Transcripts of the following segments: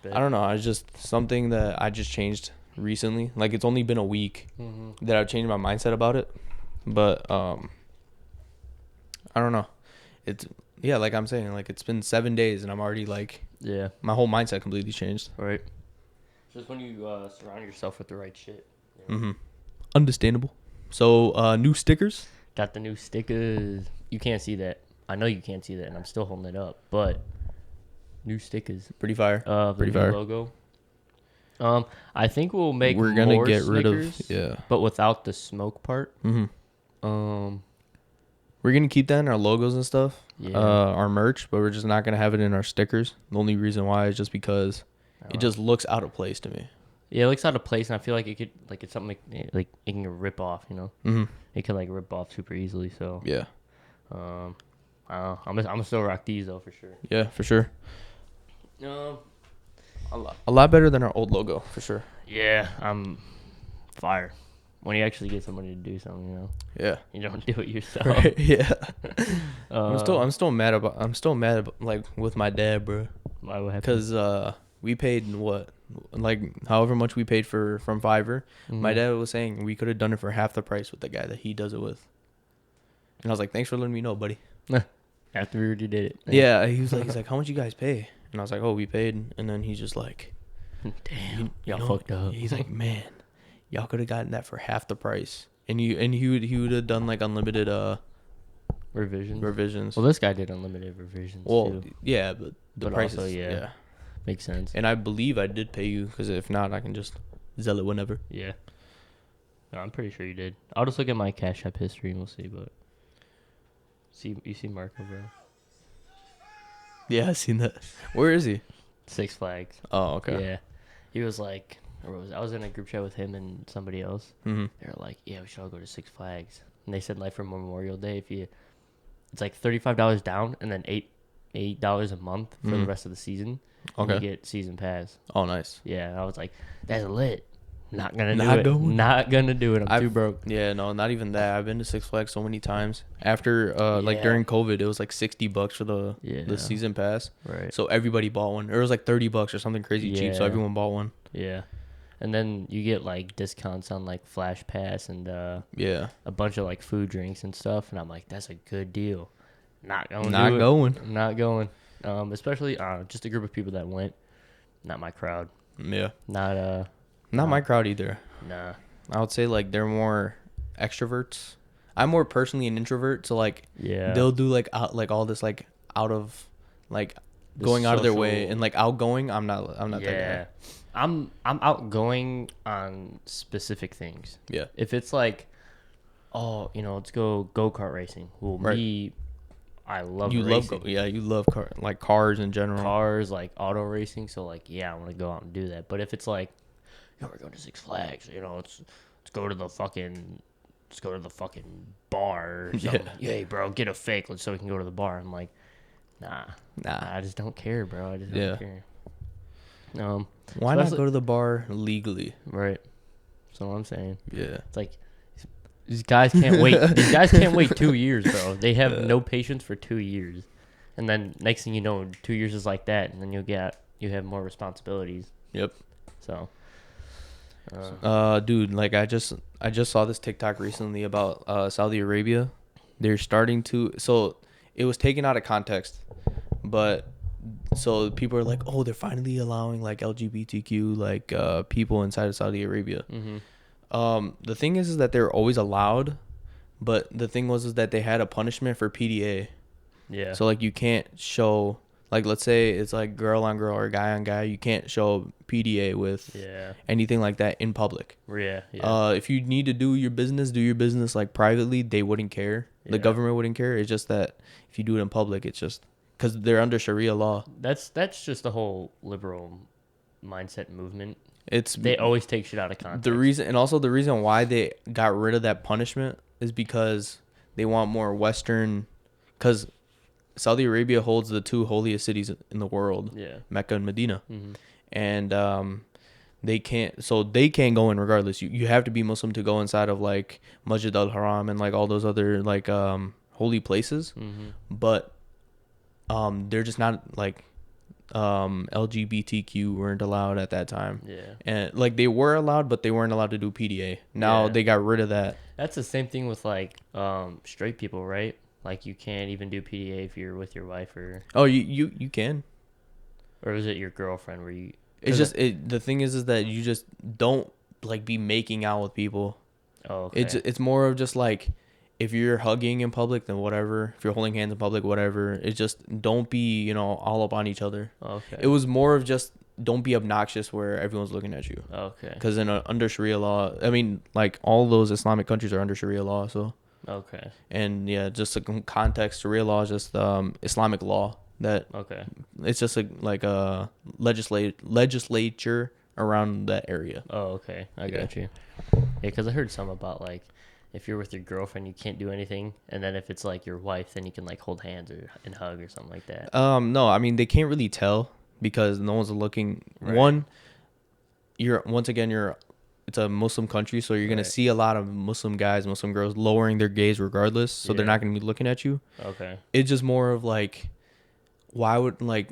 Respect. I don't know. It's just something that I just changed recently. Like it's only been a week that I've changed my mindset about it. But I don't know. It's yeah, like I'm saying, like it's been 7 days and I'm already like Yeah. my whole mindset completely changed. Right. Just when you surround yourself with the right shit. Understandable. So new stickers. Got the new stickers. You can't see that. I know you can't see that, and I'm still holding it up. But new stickers Pretty fire. of the Pretty new fire. logo. I think we'll make We're gonna more get Snickers, rid of but without the smoke part. We're gonna keep that in our logos and stuff. Yeah. Our merch, but we're just not gonna have it in our stickers. The only reason why is just because it just looks out of place to me. Yeah, it looks out of place, and I feel like it could, like, it's something like it can rip off. You know, it can like rip off super easily. So Yeah. I don't know. I'm gonna still rock these though for sure. Yeah, for sure. Um, A lot better than our old logo, for sure. yeah, I'm fire. When you actually get somebody to do something, you know, Yeah. you don't do it yourself. Right. Yeah. Uh, I'm still mad about like with my dad, bro. Why would happen? Cause we paid what, like however much we paid from Fiverr. My dad was saying we could have done it for half the price with the guy that he does it with. And I was like, thanks for letting me know, buddy. After we already did it. Yeah, he's like, how much you guys pay? And I was like, oh, we paid. And then he's just like, Damn, y'all know, fucked up. He's like, man, y'all could have gotten that for half the price. And he would have done like unlimited revisions. Well, this guy did unlimited revisions Well, too. yeah, but the But price also, is, yeah. Makes sense. And I believe I did pay you, because if not, I can just sell it whenever. Yeah. No, I'm pretty sure you did. I'll just look at my Cash App history and we'll see. But you see Marco, bro? Yeah, I seen that. Where is he? Six Flags. Oh, okay. Yeah. He was like, I was in a group chat with him and somebody else. Mm-hmm. They were like, yeah, we should all go to Six Flags. And they said, like, for Memorial Day, it's like $35 down and then $8 a month for the rest of the season. Okay. And you get season pass. Oh, nice. Yeah, I was like, that's lit. Not gonna do Not it. going. Not gonna do it. I'm too broke. Yeah, no, not even that. I've been to Six Flags so many times. After like Yeah. during COVID, it was like $60 for the Yeah. season pass. Right. So everybody bought one. Or it was like $30 or something crazy cheap. So Yeah. everyone bought one. Yeah. And then you get like discounts on like Flash Pass and Yeah. a bunch of like food drinks and stuff. And I'm like, that's a good deal. Not going. Not going. Especially just a group of people that went. Not my crowd. Yeah. Not my crowd either. Nah. I would say like they're more extroverts. I'm more personally an introvert, so like Yeah. they'll do like all this like out of like The going out of their way, social- and like outgoing. I'm not Yeah. that I'm outgoing on specific things. guy. Yeah. If it's like, oh, let's go kart racing. Well, Right. I love You racing. you love cars in general. Cars, like auto racing. So like, yeah, I want to go out and do that. But if it's like, yo, we're going to Six Flags, let's go to the fucking bar or something. Yeah. Hey, bro, get a fake so we can go to the bar. I'm like, nah, I just don't care, bro. I just don't care. Why not especially- go to the bar legally? Right. That's what I'm saying. Yeah. It's like these guys can't wait. These guys can't wait 2 years, bro. They have no patience for 2 years, and then next thing you know, 2 years is like that, and then you have more responsibilities. Yep. So, dude, like I just saw this TikTok recently about Saudi Arabia. They're starting to, so it was taken out of context, but so people are like, oh, they're finally allowing like LGBTQ like people inside of Saudi Arabia. The thing is that they're always allowed, but the thing was that they had a punishment for PDA. yeah. So like you can't show, like let's say it's like girl on girl or guy on guy, you can't show PDA with anything like that in public. Yeah. If you need to do your business like privately, they wouldn't care. The government wouldn't care. It's just that if you do it in public, it's just because they're under Sharia law. That's just the whole liberal mindset movement. They always take shit out of context. The reason why they got rid of that punishment is because they want more Western, because Saudi Arabia holds the two holiest cities in the world, Mecca and Medina, and they can't go in regardless. You have to be Muslim to go inside of like Masjid al-Haram and like all those other like holy places, but they're just not like LGBTQ weren't allowed at that time. Yeah. And like they were allowed, but they weren't allowed to do PDA. Now Yeah. they got rid of that. That's the same thing with like straight people, right? Like you can't even do PDA if you're with your wife Oh, you can. or is it your girlfriend where you It's just the thing is that you just don't like be making out with people. Oh, okay. It's more of just like if you're hugging in public, then whatever. If you're holding hands in public, whatever. It's just don't be, you know, all up on each other. Okay. It was more of just don't be obnoxious where everyone's looking at you. Okay. Because under Sharia law, I mean, like all those Islamic countries are under Sharia law. So Okay. and yeah, just a context. Sharia law is just Islamic law that Okay. it's just like a legislature around that area. Oh, okay. I Yeah. got you. Yeah, because I heard some about like if you're with your girlfriend, you can't do anything, and then if it's like your wife, then you can like hold hands and hug or something like that. No, I mean they can't really tell because no one's looking. Right. One, it's a Muslim country, so you're gonna Right. see a lot of Muslim guys, Muslim girls lowering their gaze regardless, so they're Yeah. not gonna be looking at you. Okay. It's just more of like, why would like,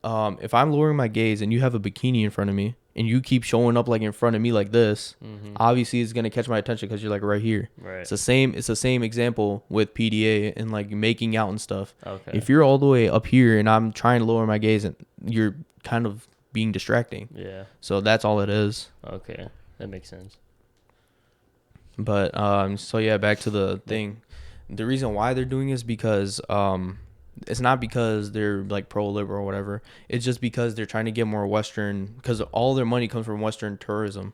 if I'm lowering my gaze and you have a bikini in front of me and you keep showing up like in front of me like this, obviously it's gonna catch my attention because you're like right here. Right. It's the same example with PDA and like making out and stuff. Okay. If you're all the way up here and I'm trying to lower my gaze, and you're kind of being distracting. Yeah. So that's all it is. Okay. That makes sense. But so yeah, back to the thing. The reason why they're doing is because it's not because they're like pro-liberal or whatever. It's just because they're trying to get more Western, because all their money comes from Western tourism.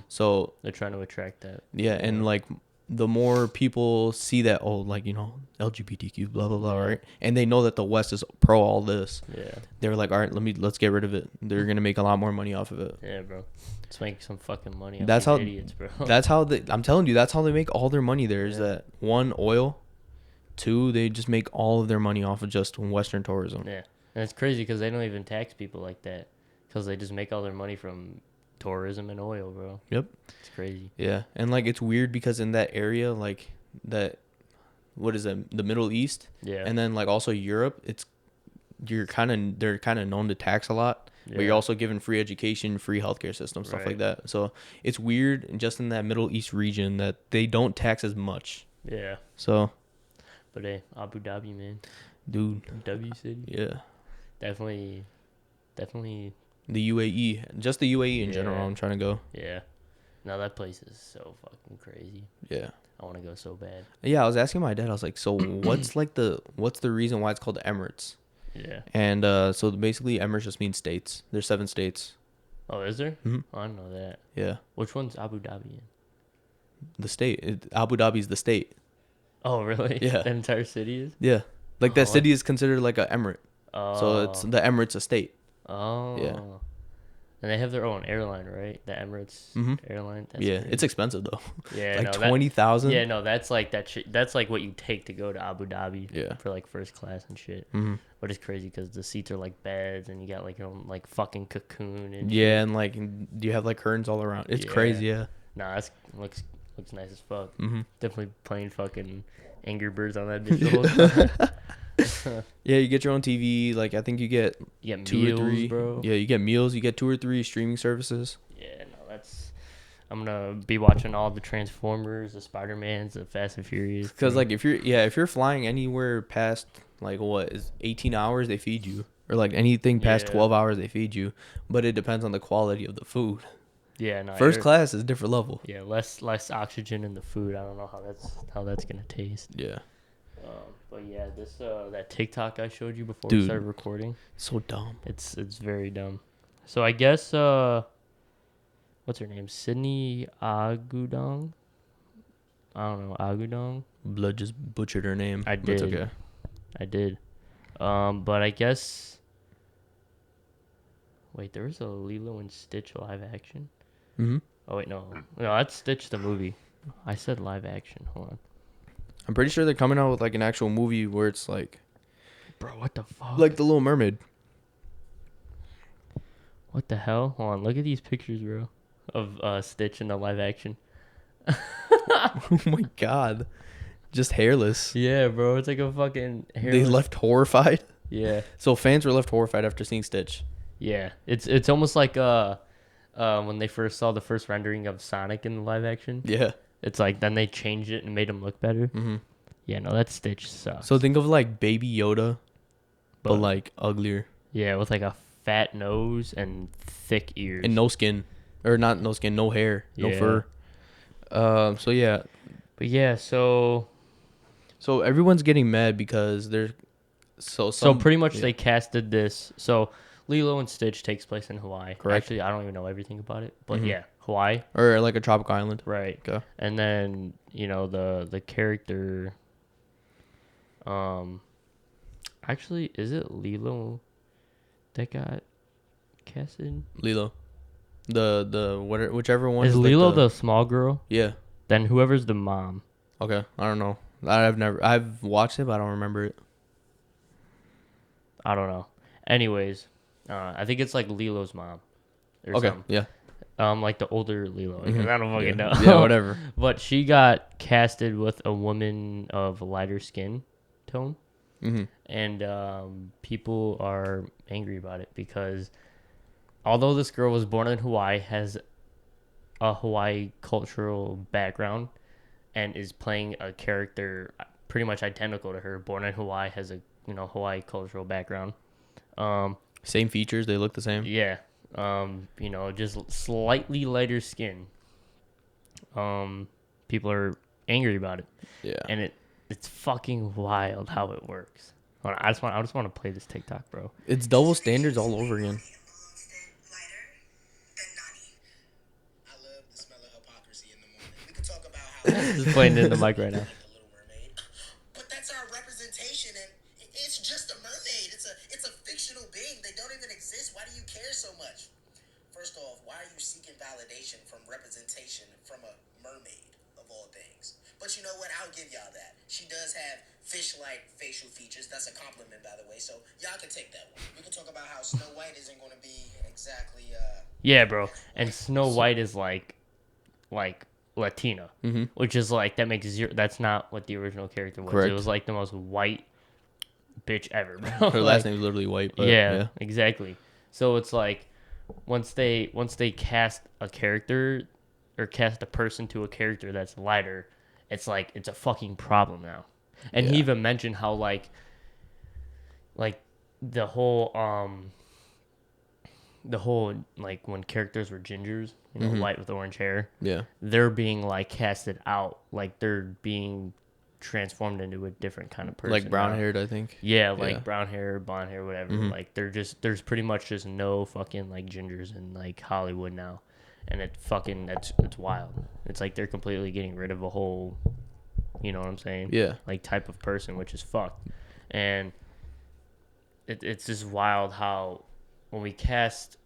So They're trying to attract that. yeah, and like the more people see that, oh, like, you know, LGBTQ, blah blah blah, right? And they know that the West is pro all this. Yeah. They're like, all right, let's get rid of it. They're gonna make a lot more money off of it. Yeah, bro. Let's make some fucking money. Off That's these how. idiots, bro. That's how I'm telling you. That's how they make all their money. There is Yeah. that one, oil. Two, they just make all of their money off of just Western tourism. Yeah, and it's crazy because they don't even tax people like that because they just make all their money from tourism and oil, bro. Yep. It's crazy. Yeah, and like it's weird because in that area, like that, what is it, the Middle East, Yeah. and then like also Europe, they're kind of known to tax a lot, but Yeah. you're also given free education, free healthcare system, stuff like Right. that. So it's weird just in that Middle East region that they don't tax as much. Yeah. So, But hey, Abu Dhabi, man. dude, W City. yeah. Definitely. The UAE, just the UAE in general, Yeah. I'm trying to go. Yeah. No, that place is so fucking crazy. Yeah. I want to go so bad. Yeah, I was asking my dad. I was like, "So what's the reason why it's called Emirates?" Yeah. And so basically, Emirates just means states. There's 7 states. Oh, is there? Mhm. Oh, I didn't know that. Yeah, Which one's Abu Dhabi in? the state. Abu Dhabi's the state. Oh, really? Yeah. The entire city is? Yeah, like that Oh, city is considered like a emirate. Oh. So it's the Emirates a state. Oh. Yeah. And they have their own airline, right? The Emirates Mhm. airline. That's Yeah, crazy. it's expensive though. Yeah, Like no, that- 20,000. Yeah, no, that's like that's like what you take to go to Abu Dhabi. Yeah. For like first class and shit. Mhm. But it's crazy because the seats are like beds, and you got like your own like fucking cocoon and. Yeah, and like you have like curtains all around. It's Yeah. crazy. Yeah. Nah, that's looks nice as fuck. Mhm. Definitely playing fucking Angry Birds on that bitch the whole time. Yeah, you get your own TV. Like I think you get You get 2 meals, or 3. bro. Yeah, you get meals. You get 2 or 3 streaming services. Yeah, no, that's. I'm gonna be watching all the Transformers, the Spider-Mans, the Fast and Furious. Because like if you're flying anywhere past like what is 18 hours, they feed you, or like anything past Yeah. 12 hours, they feed you. But it depends on the quality of the food. Yeah, no. First class is a different level. Yeah, less oxygen in the food. I don't know how that's gonna taste. Yeah, But yeah, this that TikTok I showed you before Dude. we started recording, so dumb. it's very dumb. So I guess what's her name? Sydney Agudong. I don't know, Agudong. Blood just butchered her name. I But it's did. okay. I did. But I guess. Wait, there was a Lilo and Stitch live action. Mhm. Oh wait, no, that's Stitch the movie. I said live action. Hold on, I'm pretty sure they're coming out with like an actual movie where it's like bro. What the fuck? the Little Mermaid. What the hell? Hold on, look at these pictures, bro, of Stitch in the live action. Oh my god, just hairless. Yeah, bro, it's like a fucking. They left horrified. Yeah. So fans were left horrified after seeing Stitch. Yeah. It's almost like when they first saw the first rendering of Sonic in the live action. Yeah. It's like then they changed it and made him look better. Mm-hmm. Yeah, no, that Stitch sucks. So think of like Baby Yoda, but like uglier yeah, with like a fat nose and thick ears. and no skin, or not no skin, no hair, no Yeah. fur. So yeah. But yeah, so everyone's getting mad because they're so some, pretty much yeah. they casted this. So Lilo and Stitch takes place in Hawaii. Correct. Actually, I don't even know everything about it, but Mhm. yeah, Hawaii. or like a tropical island. Right. Okay. And then, the character actually is it Lilo that got casted? Lilo, whichever one Is like Lilo the small girl? yeah. Then whoever's the mom. Okay, I don't know. I've watched it, but I don't remember it. I don't know. Anyways, I think it's like Lilo's mom. Or Okay, something. yeah. Like the older Lilo. Because Mhm. I don't fucking know. Yeah, whatever. But she got casted with a woman of lighter skin tone. Mm-hmm. And people are angry about it because although this girl was born in Hawaii, has a Hawaii cultural background, and is playing a character pretty much identical to her, born in Hawaii, has a Hawaii cultural background. Same features, they look the same. Yeah. Just slightly lighter skin. People are angry about it. Yeah. And it's fucking wild how it works. Hold on, I just want to play this TikTok, bro. It's double standards all over again. I love the smell of hypocrisy in the morning. We could talk about how Just playing it in the mic right now. The Little Mermaid, but that's our representation, and it's just a mermaid. It's a fictional being. They don't even exist. Why do you care so much? First off, why are you seeking validation from representation from a mermaid of all things? But you know what? I'll give y'all that. She does have fish-like facial features. That's a compliment, by the way. So y'all can take that one. We can talk about how Snow White isn't going to be exactly. Yeah, bro. And Snow White is like Latina, which is like that makes zero. That's not what the original character was. Correct. It was like the most white bitch ever, bro. Her last name is literally White. But yeah, exactly. So it's like once they cast a character or cast a person to a character that's lighter, it's like it's a fucking problem now. And he Yeah. even mentioned how like the whole like when characters were gingers, white with orange hair, Yeah. they're being like casted out, like they're being transformed into a different kind of person. Like brown now. haired, I think. Yeah, like Yeah. brown hair, blonde hair, whatever. Mhm. Like there's pretty much just no fucking like gingers in like Hollywood now. And it's wild. It's like they're completely getting rid of a whole, you know what I'm saying? Yeah. Like type of person, which is fucked. And it's just wild how when we cast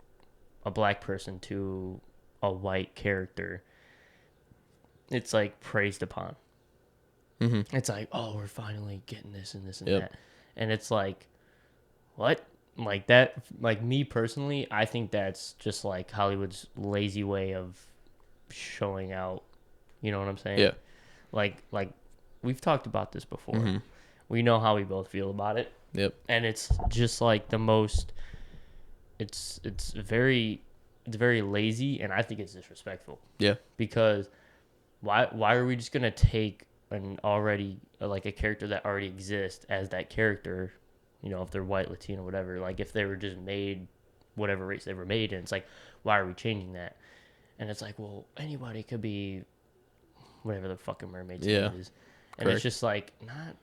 a black person to a white character, it's like praised upon. Mm-hmm. It's like, oh, we're finally getting this and this and Yep. that. And it's like, what? Like that, like me personally, I think that's just like Hollywood's lazy way of showing out. You know what I'm saying? Yeah. Like we've talked about this before. Mm-hmm. We know how we both feel about it. Yep. And it's just like the most, it's very lazy, and I think it's disrespectful. Yeah. Because why are we just gonna take an already like a character that already exists as that character, if they're white, Latino, whatever, like if they were just made whatever race they were made in, it's like, why are we changing that? And it's like, well, anybody could be whatever the fucking mermaid's name is. And Correct. it's just like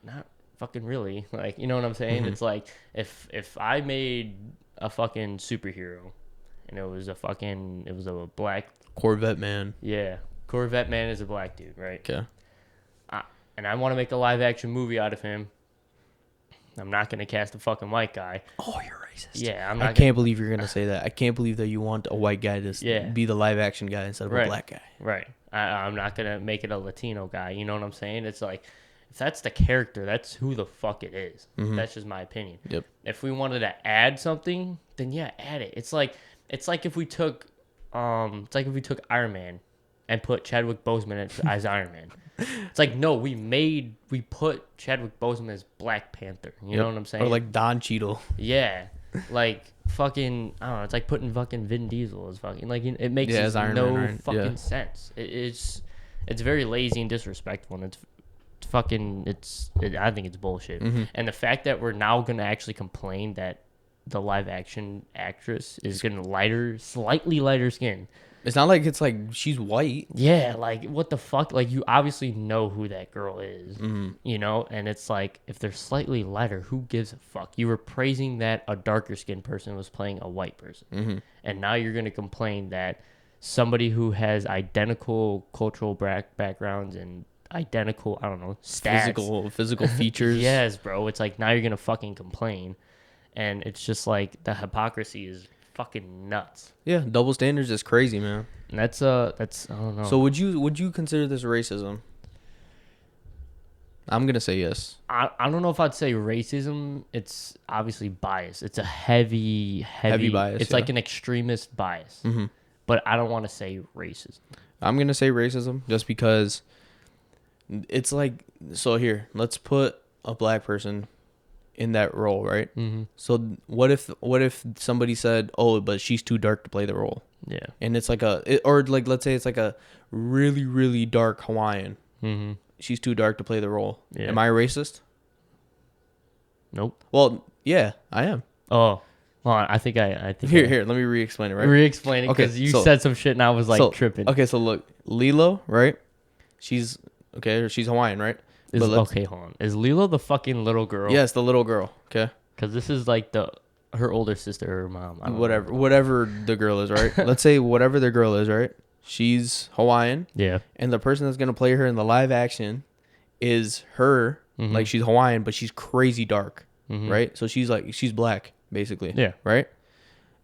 not fucking really, like, you know what I'm saying? Mhm. It's like if I made a fucking superhero and it was a black, Corvette man. yeah, Corvette man is a black dude, right? Okay. And I want to make a live action movie out of him. I'm not gonna cast a fucking white guy. Oh, you're racist. Yeah, I'm I not. can't believe you're gonna say that. I can't believe that you want a white guy to Yeah. be the live action guy instead of Right. a black guy. Right. I'm not gonna make it a Latino guy. You know what I'm saying? It's like, if that's the character, that's who the fuck it is. Mhm. That's just my opinion. Yep. If we wanted to add something, then yeah, add it. It's like if we took Iron Man and put Chadwick Boseman as Iron Man. It's like, no, we put Chadwick Boseman as Black Panther. You know what I'm saying? Or like Don Cheadle. yeah, like fucking, I don't know. It's like putting fucking Vin Diesel as fucking, like, it makes Yeah, as Iron no Man, right? fucking Yeah. sense. It's very lazy and disrespectful, and it's fucking, I think it's bullshit. Mm-hmm. And the fact that we're now gonna actually complain that the live action actress is getting slightly lighter skin. It's not like it's like she's white. Yeah, like what the fuck? Like you obviously know who that girl is, Mm-hmm. you know? And it's like if they're slightly lighter, who gives a fuck? You were praising that a darker skinned person was playing a white person. Mm-hmm. And now you're going to complain that somebody who has identical cultural backgrounds and identical, I don't know, stats. Physical features. Yes, bro. It's like now you're going to fucking complain. And it's just like the hypocrisy is fucking nuts. Yeah, double standards is crazy, man. And that's I don't know. So would you consider this racism? I'm gonna say yes. I don't know if I'd say racism. It's obviously bias. It's a heavy bias, It's like an extremist bias. Mm-hmm. But I don't want to say racism. I'm gonna say racism just because it's like, so here, let's put a black person in that role, right? Mm-hmm. So what if somebody said, "Oh, but she's too dark to play the role," Yeah. and it's like or like let's say it's like a really really dark Hawaiian. Mm-hmm. She's too dark to play the role. Yeah. Am I a racist? Nope. Well, yeah, I am. Oh, well, I think let Let me re-explain it, right? re-explain it Okay, because you so- said some shit and I was like So, tripping. Okay, so look, Lilo, right? She's Hawaiian, right? Is, but let's- okay, hold on. Is Lilo the fucking little girl? Yes, the little girl. Okay, Because this is like her older sister or mom. I don't know. whatever the girl is, right? Let's say whatever the girl is, right? She's Hawaiian, Yeah. and the person that's gonna play her in the live action is her. Mhm. Like she's Hawaiian, but she's crazy dark, Mhm. right? So she's black, basically. Yeah. Right.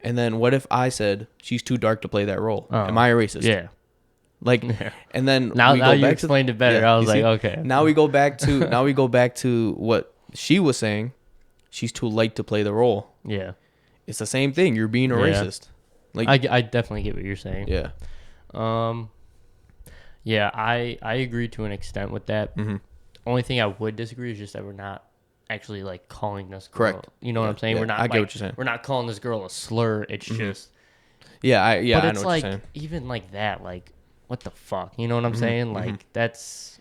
And then what if I said she's too dark to play that role? Oh. Am I a racist? Yeah. Like, Yeah. and then Now we you go back explained it better. Yeah, I was you see? like, okay. Now we go back to what she was saying. She's too light to play the role. Yeah. It's the same thing. You're being a Yeah. racist. Like, I definitely get what you're saying. yeah. Yeah, I agree to an extent with that. Mm-hmm. Only thing I would disagree is just that we're not actually like calling this girl. Correct. You know what Yeah, I'm saying? yeah, We're not. I get like, what you're saying. We're not calling this girl a slur. It's just. Yeah. But I it's know what like you're saying. even like that, like what the fuck? You know what I'm Mm-hmm, saying? Like that's.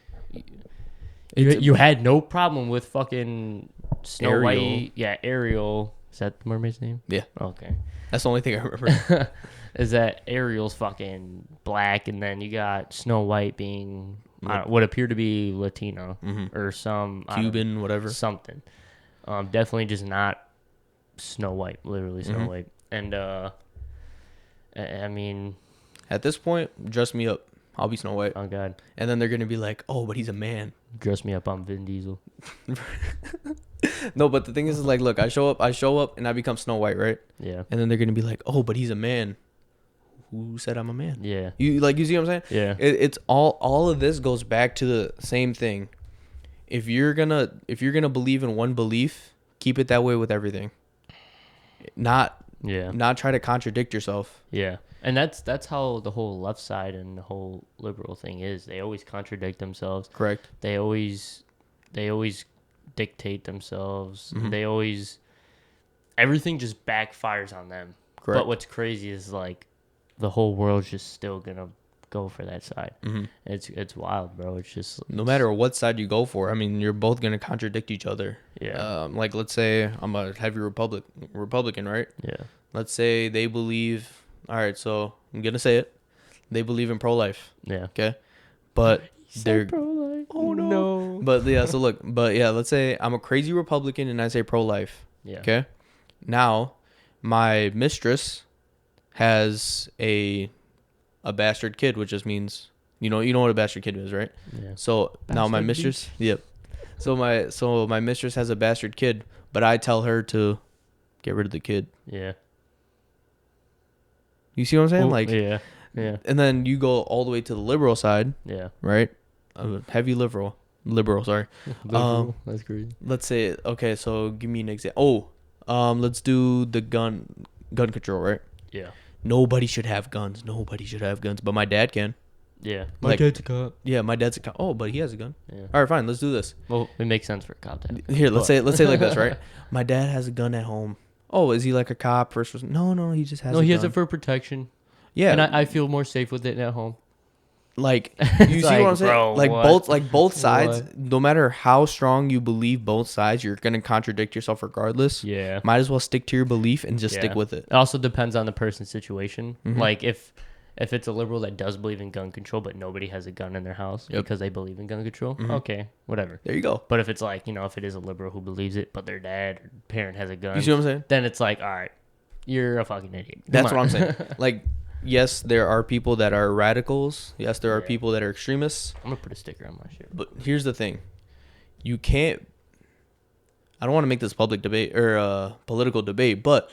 You had no problem with fucking Snow Ariel. White. Yeah, Ariel. Is that the mermaid's name? Yeah. Okay. That's the only thing I remember. Is that Ariel's fucking black, and then you got Snow White being what appear to be Latino or some I don't know, Cuban, whatever. something. Definitely just not Snow White, literally Snow White. And I mean, At this point, dress me up. I'll be Snow White. oh god, And then they're gonna be like, "Oh, but he's a man." dress me up on Vin Diesel. No, but the thing is like, look, I show up, and I become Snow White, right? Yeah, And then they're gonna be like, "Oh, but he's a man." Who said I'm a man? yeah, You see what I'm saying? yeah, It's all of this goes back to the same thing. If you're gonna believe in one belief, keep it that way with everything. Not try to contradict yourself. yeah. And that's how the whole left side and the whole liberal thing is. They always contradict themselves. Correct. They always dictate themselves. Mm-hmm. They always everything just backfires on them. Correct. But what's crazy is like the whole world's just still gonna go for that side. Mm-hmm. It's wild, bro. It's just No matter what side you go for, I mean, you're both gonna contradict each other. Yeah. Like let's say I'm a heavy Republican, right? yeah, Let's say they believe. All right, so I'm gonna say it. They believe in pro-life. yeah. Okay, but they're. pro-life. Oh no. But yeah, so look, let's say I'm a crazy Republican and I say pro-life. Yeah. Okay. Now, my mistress has a bastard kid, which just means you know what a bastard kid is, right? Yeah. So now my Bastard mistress, yep. So my mistress has a bastard kid, but I tell her to get rid of the kid. Yeah. You see what I'm saying? Well, Like, yeah. Yeah. and then you go all the way to the liberal side, Yeah. right? Heavy liberal, sorry. That's crazy. Let's say, okay, so give me an example. Let's do the gun control, right? Yeah. Nobody should have guns. But my dad can. Yeah. Like- dad's a cop. Yeah, my dad's a cop. Oh, but he has a gun. Yeah. All right, fine. Let's do this. Well, it makes sense for a cop to have. Here, let's But- say like this, right? My dad has a gun at home. Oh, is he like a cop? First person? No, he just has. No, a he gun. has it for protection. Yeah, And I feel more safe with it at home. like It's you see like, what I'm saying? bro, Like what? both sides. What? No matter how strong you believe both sides, you're gonna contradict yourself regardless. Yeah. Might as well stick to your belief and just stick Yeah. with it. It also depends on the person's situation. Mhm. Like if it's a liberal that does believe in gun control, but nobody has a gun in their house Yep. because they believe in gun control, Mhm. okay, whatever. There you go. But if it's like, if it is a liberal who believes it, but their dad or parent has a gun, You see what I'm saying? then it's like, all right, you're a fucking idiot. Come That's on. what I'm saying. Like, yes, there are people that are radicals. Yes, there are Yeah. people that are extremists. I'm gonna put a sticker on my shirt. But here's the thing: you can't. I don't want to make this public debate or political debate, but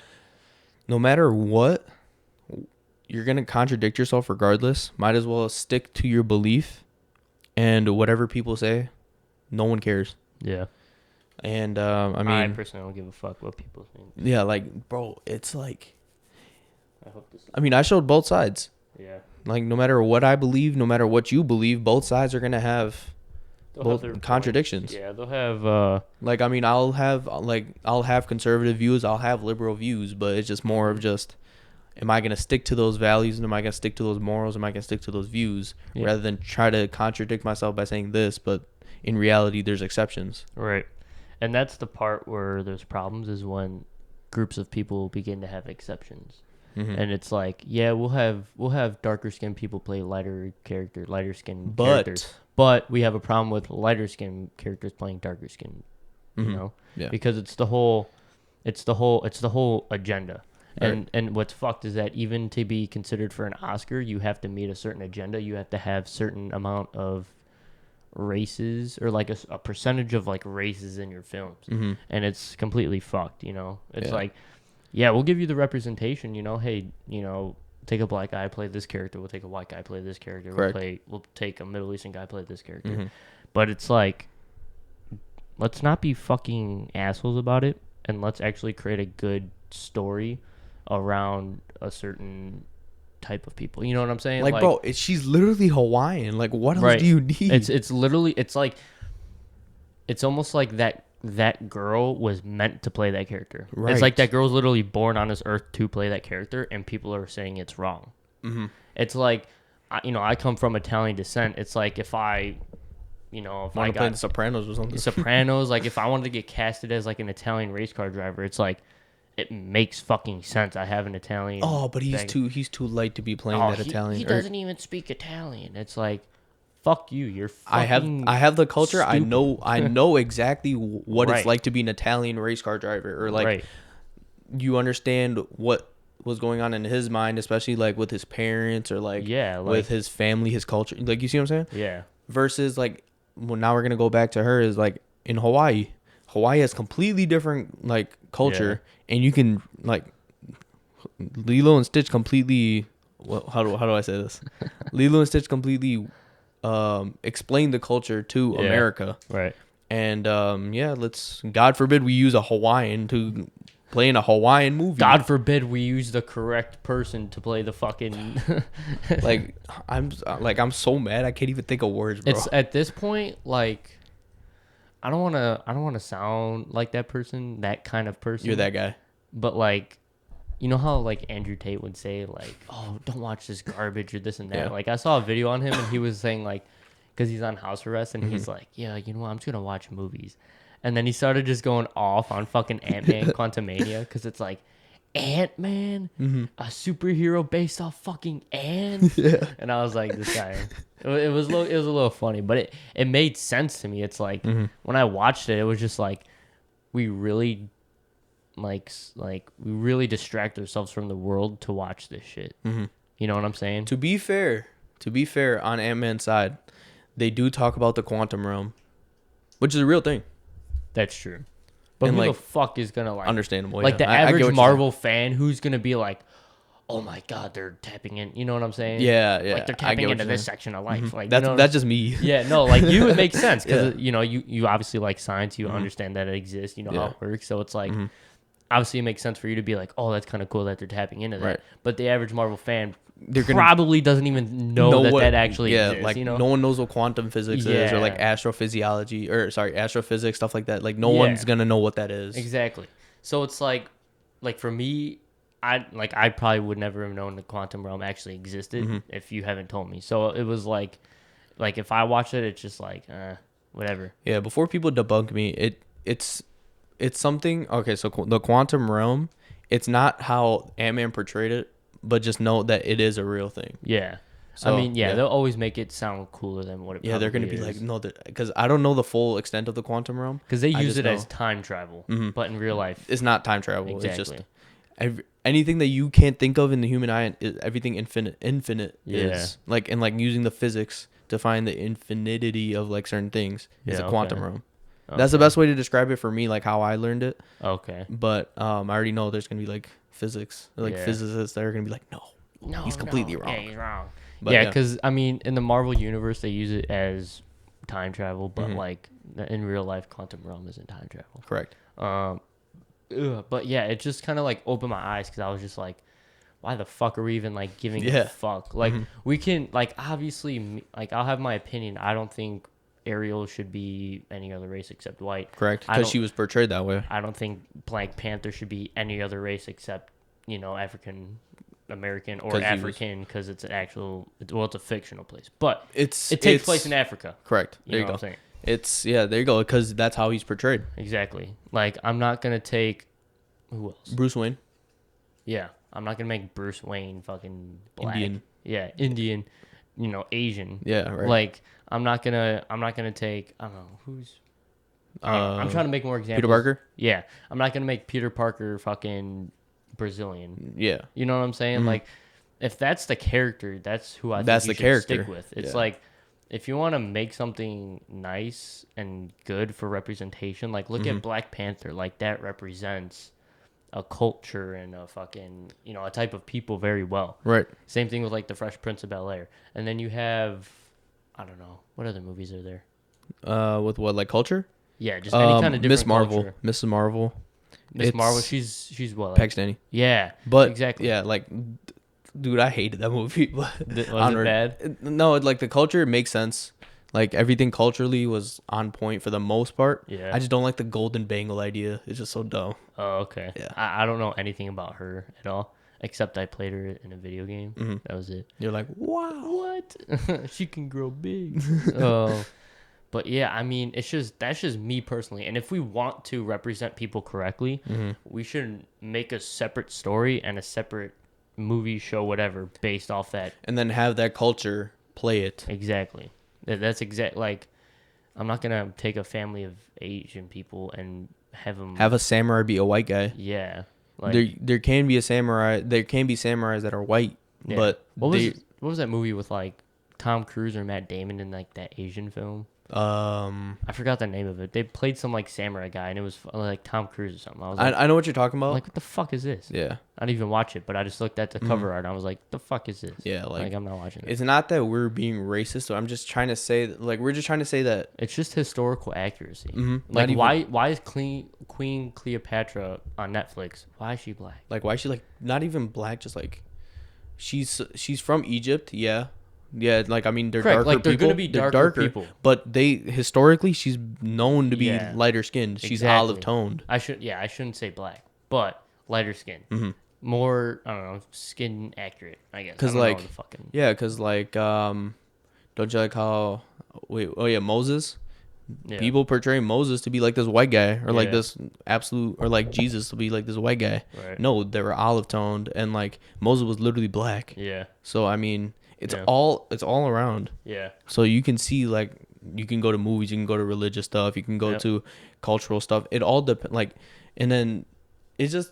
no matter what, you're gonna contradict yourself regardless. Might as well stick to your belief, and whatever people say, no one cares. Yeah. And I I mean, personally don't give a fuck what people think. yeah, like, bro, it's like, I hope this. I mean, I showed both sides. Yeah. Like, no matter what I believe, no matter what you believe, both sides are gonna have They'll both have their contradictions. points. Yeah, they'll have. Like, I mean, I'll have conservative views, I'll have liberal views, but it's just more of just, am I gonna stick to those values, and am I gonna stick to those morals, am I gonna stick to those views, Yeah. rather than try to contradict myself by saying this, but in reality, there's exceptions. Right. And that's the part where there's problems is when groups of people begin to have exceptions. Mhm. And it's like, yeah, we'll have darker skinned people play lighter skinned But- characters. But we have a problem with lighter skinned characters playing darker skinned, you Mhm. know? Yeah. Because it's the whole agenda. And what's fucked is that even to be considered for an Oscar, you have to meet a certain agenda. You have to have certain amount of races or like a percentage of like races in your films. Mhm. And it's completely fucked, you know? It's Yeah. like, yeah, we'll give you the representation, hey, take a black guy, play this character. We'll take a white guy, play this character. Correct. We'll take a Middle Eastern guy, play this character. Mhm. But it's like, let's not be fucking assholes about it, and let's actually create a good story around a certain type of people. You know what I'm saying? Like, bro, she's literally Hawaiian. Like, what else do you need? It's literally, it's like, it's almost like that girl was meant to play that character. Right. It's like that girl's literally born on this earth to play that character, and people are saying it's wrong. Mm-hmm. It's like, I come from Italian descent. It's like if I Want to play in The Sopranos or something? Sopranos, like if I wanted to get casted as like an Italian race car driver, it's like, it makes fucking sense. I have an Italian. Oh, but he's thing. too light to be playing Oh, that Italian. He or- doesn't even speak Italian. It's like, fuck you. You're I fucking have the culture. I stupid. know exactly what Right. it's like to be an Italian race car driver, or like Right. you understand what was going on in his mind, especially like with his parents or like Yeah, with like- his family, his culture. Like, you see what I'm saying? Yeah. Versus like, well, now we're gonna go back to her is like in Hawaii. Hawaii has completely different like culture, and you can like Lilo and Stitch completely. Well, how do I say this? Lilo and Stitch completely explain the culture to Yeah. America, Right. and let's, God forbid, we use a Hawaiian to play in a Hawaiian movie. God forbid we use the correct person to play the fucking. like I'm so mad I can't even think of words, bro. It's at this point like, I don't want to sound like that person, that kind of person. You're that guy. But like, you know how like Andrew Tate would say like, "Oh, don't watch this garbage" or this and that. Yeah. Like I saw a video on him and he was saying like, because he's on house arrest and Mm-hmm. he's like, "Yeah, you know what? I'm just gonna watch movies," and then he started just going off on fucking Ant-Man Quantumania because it's like, Ant-Man, Mm-hmm. a superhero based off fucking ants. Yeah. And I was like, this guy. It was a little funny, but it made sense to me. It's like Mm-hmm. when I watched it, it was just like we really we really distract ourselves from the world to watch this shit. Mm-hmm. You know what I'm saying? To be fair, on Ant-Man's side, they do talk about the quantum realm, which is a real thing. That's true. But And, who like, the fuck is gonna like Understandable. like yeah. the I get what average you're Marvel fan who's gonna be like, oh my god, they're tapping in. You know what I'm saying? saying. Yeah. Like they're I tapping get what into you're this saying. section of life. Like That's you know, that's just me. yeah, no, like you, it makes sense because Yeah. you know you obviously like science. You understand that it exists. You know how Yeah. it works. So it's like obviously it makes sense for you to be like, oh, that's kind of cool that they're tapping into that. Right. But the average Marvel fan They're gonna probably doesn't even know that what, that actually yeah, exists. like You know? no one knows what quantum physics is, or like Yeah. astrophysics, stuff like that. Like no Yeah. one's gonna know what that is. Exactly. So it's like for me, I probably would never have known the quantum realm actually existed Mm-hmm. if you haven't told me. So it was like if I watch it, it's just like whatever. Yeah, before people debunk me, it's something. Okay, so the quantum realm, it's not how Ant-Man portrayed it, but just know that it is a real thing. Yeah. So, I mean, yeah. they'll always make it sound cooler than what it. Yeah, they're gonna be like, no, because I don't know the full extent of the quantum realm. because they I use just it as know. time travel, but in real life, It's not time travel. exactly. It's just anything that you can't think of in the human eye. Everything infinite Yeah. is like, and like using the physics to find the infinity of like certain things is Yeah, a quantum okay. realm. That's the best way to describe it for me, like how I learned it. Okay. But I already know there's gonna be like physics, like Yeah. physicists that are gonna be like, no, No, he's completely no. wrong. Yeah, he's wrong. But Yeah, because I mean, in the Marvel universe, they use it as time travel, but Mm-hmm. like in real life, quantum realm isn't time travel. correct. But yeah, it just kind of like opened my eyes because I was just like, why the fuck are we even like giving a Yeah. fuck? Like we can like obviously like I'll have my opinion. I don't think Ariel should be any other race except white. Correct, I because don't- she was portrayed that way. I don't think Black Panther should be any other race except African American or 'Cause he was- African because it's an actual it's a fictional place, but it takes It's place in Africa. Correct. You There know you go. what I'm saying? It's there you go, because that's how he's portrayed. Exactly. Like I'm not gonna take who else? Bruce Wayne, Yeah, I'm not gonna make Bruce Wayne fucking black. Indian. Yeah, Indian. Asian. Yeah, right. Like I'm not gonna take I don't know who's. I don't know. I'm trying to make more examples. Peter Parker. Yeah, I'm not gonna make Peter Parker fucking Brazilian. Yeah, You know what I'm saying? Like, if that's the character, that's who I think That's you the should character. stick with. It's Yeah. like, if you want to make something nice and good for representation, like look at Black Panther. Like that represents a culture and a fucking a type of people very well. right. Same thing with like the Fresh Prince of Bel-Air, and then you have I don't know what other movies are there. With what, like culture? Yeah, just any kind of different Miss Marvel, culture. Mrs. Marvel, Miss Marvel, It's she's what? Like, Pakistani. yeah, But exactly. yeah, like, dude, I hated that movie. But Was it onward. bad? No, like the culture makes sense. Like everything culturally was on point for the most part. Yeah. I just don't like the golden bangle idea. It's just so dumb. Oh, okay. Yeah. I don't know anything about her at all, except I played her in a video game. Mm-hmm. That was it. You're like, wow. What? She can grow big. Oh, but yeah, I mean, that's just me personally. And if we want to represent people correctly, Mm-hmm. we should make a separate story and a separate movie, show, whatever, based off that. And then have that culture play it. Exactly. That's exact. Like, I'm not gonna take a family of Asian people and have them Have a samurai be a white guy. Yeah. Like, There can be a samurai. There can be samurais that are white, yeah. but what was that movie with like Tom Cruise or Matt Damon in like that Asian film? I forgot the name of it. They played some like samurai guy, and it was like Tom Cruise or something. I was like, I know what you're talking about. like, what the fuck is this? Yeah, I didn't even watch it, but I just looked at the cover art and I was like, the fuck is this? yeah. Like, I'm not watching it. it's not that we're being racist. So I'm just trying to say, like, we're just trying to say that. It's just historical accuracy. Mhm. Like, Not why is Queen Cleopatra on Netflix? Why is she black? Like, why is she like not even black? Just like, she's from Egypt. Yeah, yeah. Like, I mean, they're Correct, darker like, they're people. gonna be They're darker people. But they historically, she's known to be Yeah. lighter skinned. She's Exactly. olive toned. I shouldn't say black, but lighter skin. Mm-hmm. More, I don't know, skin accurate, I guess. 'Cause, I don't know like, the fucking... Yeah, cause like don't you like how Moses? Yeah. People portray Moses to be like this white guy, or like Yeah. this absolute, or like Jesus to be like this white guy. Right. No, they were olive toned, and like Moses was literally black. Yeah, So I mean, it's Yeah. all around. yeah. So you can see, like, you can go to movies, you can go to religious stuff, you can go Yep. to cultural stuff. It all depends. Like, and then it just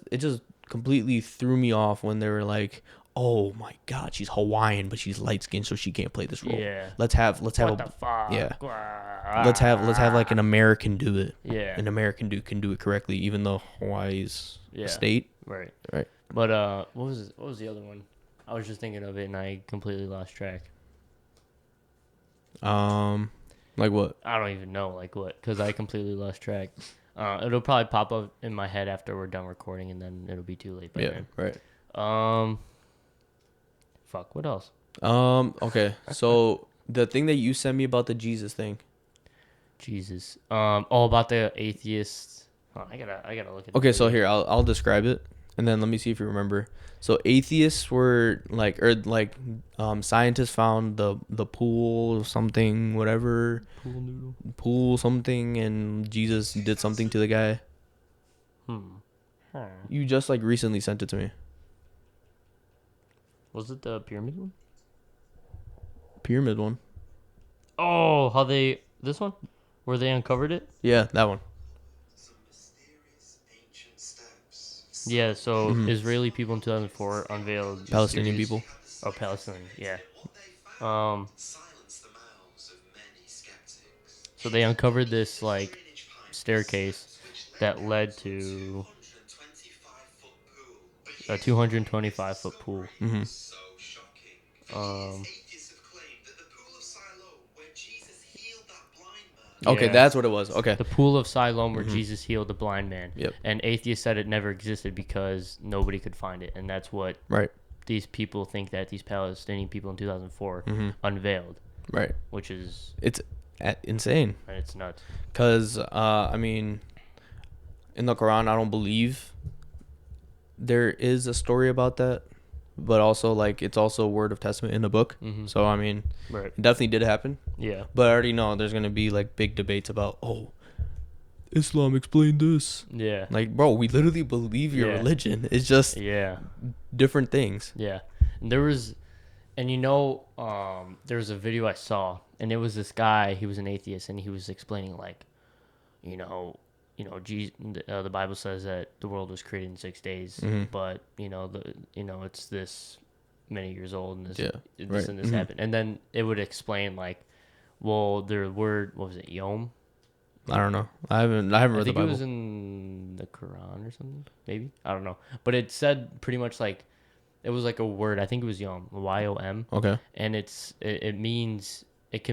completely threw me off when they were like, "Oh my God, she's Hawaiian, but she's light skinned, so she can't play this role." Yeah. Let's have What the a, fuck? yeah. Wah. let's have like an American do it. Yeah. An American dude can do it correctly, even though Hawaii's Yeah. a state. Right. Right. But what was the other one? I was just thinking of it and I completely lost track. Like what? I don't even know like what, because I completely lost track. It'll probably pop up in my head after we're done recording, and then it'll be too late by Yeah, right. then. Fuck. What else? Okay. So the thing that you sent me about the Jesus thing. Jesus. All about the atheists. Oh, I gotta look at. Okay, the so video. here I'll describe it, and then let me see if you remember. So atheists were like, scientists found the pool something, whatever, Pool noodle. pool something, and Jesus did something to the guy. Huh. You just like recently sent it to me. Was it the pyramid one? Pyramid one. Oh, how they this one, where they uncovered it. Yeah, that one. Some mysterious ancient steps. Yeah. So Mhm. Israeli people in 2004 unveiled Palestinian serious- people. Oh, Palestinian. Yeah. What they found Um. silenced the mouths of many skeptics. So they uncovered this like staircase that led to a 225-foot pool. Mhm. So shocking. Um. Atheists have claimed that the pool of Siloam, where Jesus healed that blind man, Okay, Yeah. that's what it was. Okay. The pool of Siloam where Jesus healed the blind man. Yep. And atheists said it never existed because nobody could find it, and that's what Right. these people think that these Palestinian people in 2004 Mhm. unveiled, Right. which is It's insane. it's nuts. Cause I mean, in the Quran, I don't believe there is a story about that, but also like it's also a word of testament in the book. Mhm. So I mean, Right. it definitely did happen. Yeah. But I already know there's gonna be like big debates about Islam explained this. Yeah. Like, bro, we literally believe your Yeah. religion. It's just Yeah. different things. Yeah. And there was there was a video I saw, and it was this guy, he was an atheist, and he was explaining like, the Bible says that the world was created in 6 days, Mhm. but it's this many years old, and this Yeah, this right. and this Mhm. happened, and then it would explain like, well, the word, what was it, Yom? I don't know. I haven't I read the think it Bible. was in the Quran or something. Maybe, I don't know, but it said pretty much like, it was like a word. I think it was Yom, Yom, Okay. and it means it